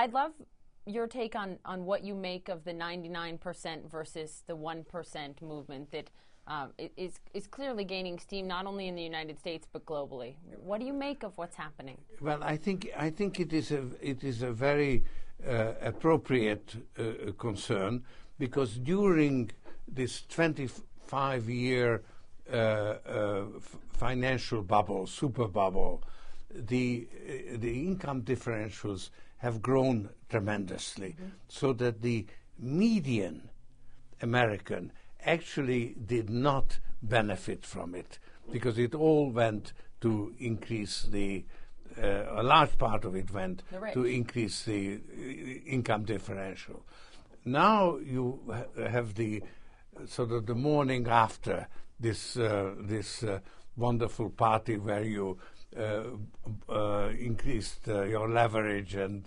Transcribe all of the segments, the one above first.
I'd love your take on what you make of the 99% versus the 1% movement that is clearly gaining steam not only in the United States but globally. What do you make of what's happening? Well, I think it is a very appropriate concern, because during this 25-year financial bubble, super bubble, the income differentials have grown tremendously, so that the median American actually did not benefit from it, because it all went to increase a large part of it went to increase the income differential. Now you have the sort of the morning after this wonderful party where you increased your leverage and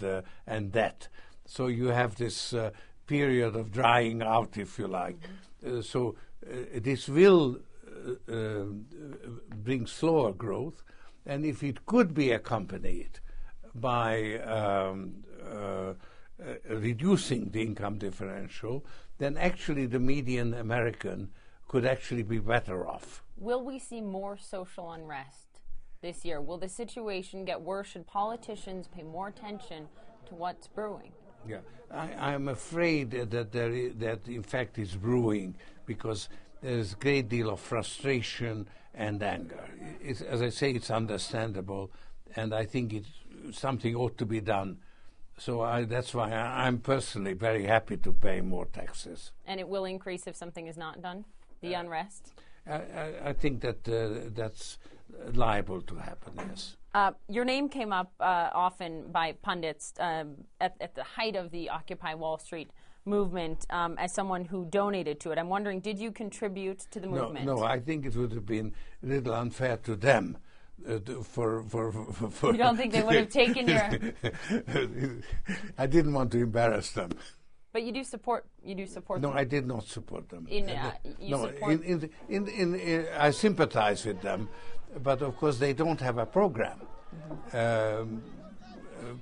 debt. So you have this period of drying out, if you like. So this will bring slower growth, and if it could be accompanied by reducing the income differential, then actually the median American could actually be better off. Will we see more social unrest this year? Will the situation get worse? Should politicians pay more attention to what's brewing? Yeah, I'm afraid that in fact is brewing, because there's a great deal of frustration and anger. As I say, it's understandable, and I think something ought to be done. So that's why I'm personally very happy to pay more taxes. And it will increase if something is not done? The unrest? I think that's liable to happen, yes. Your name came up often by pundits at the height of the Occupy Wall Street movement as someone who donated to it. I'm wondering, did you contribute to the movement? No, I think it would have been a little unfair to them. For you don't think they would have taken your... I didn't want to embarrass them. But you do support. No, them. I did not support them. I sympathize with them, but of course they don't have a program.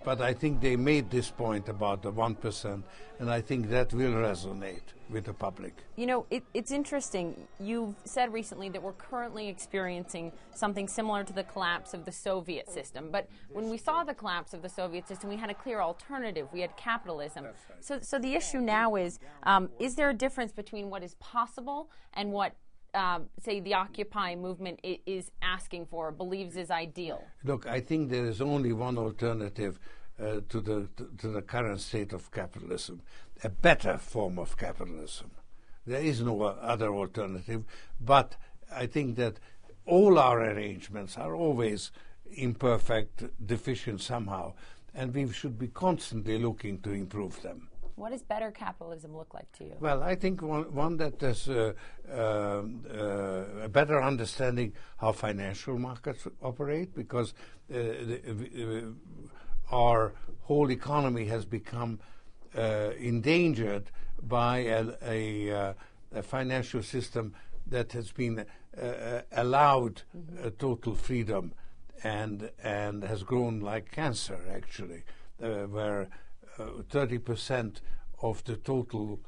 But I think they made this point about the 1%, and I think that will resonate with the public. You know, it's interesting. You've said recently that we're currently experiencing something similar to the collapse of the Soviet system. But when we saw the collapse of the Soviet system, we had a clear alternative. We had capitalism. Right. So the issue now is there a difference between what is possible and what say the Occupy movement is asking for, believes is ideal? Look, I think there is only one alternative to the current state of capitalism, a better form of capitalism. There is no other alternative, but I think that all our arrangements are always imperfect, deficient somehow, and we should be constantly looking to improve them. What does better capitalism look like to you? Well, I think one that has a better understanding how financial markets operate, because our whole economy has become endangered by a financial system that has been allowed total freedom and has grown like cancer, actually, where 30% of the total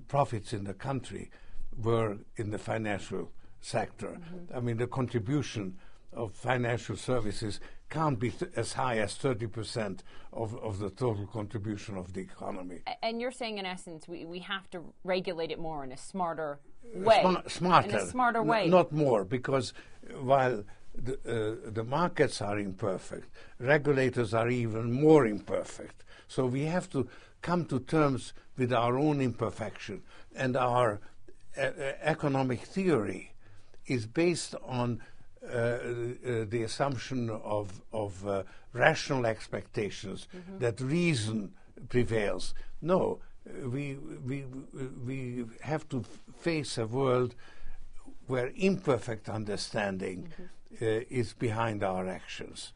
profits in the country were in the financial sector. I mean, the contribution of financial services can't be as high as 30% of the total contribution of the economy. And you're saying, in essence, we have to regulate it more in a smarter way. Smarter. In a smarter way. Not more, because while the markets are imperfect, regulators are even more imperfect. So we have to come to terms with our own imperfection. And our economic theory is based on the assumption of rational expectations, that reason prevails. No, we have to face a world where imperfect understanding is behind our actions.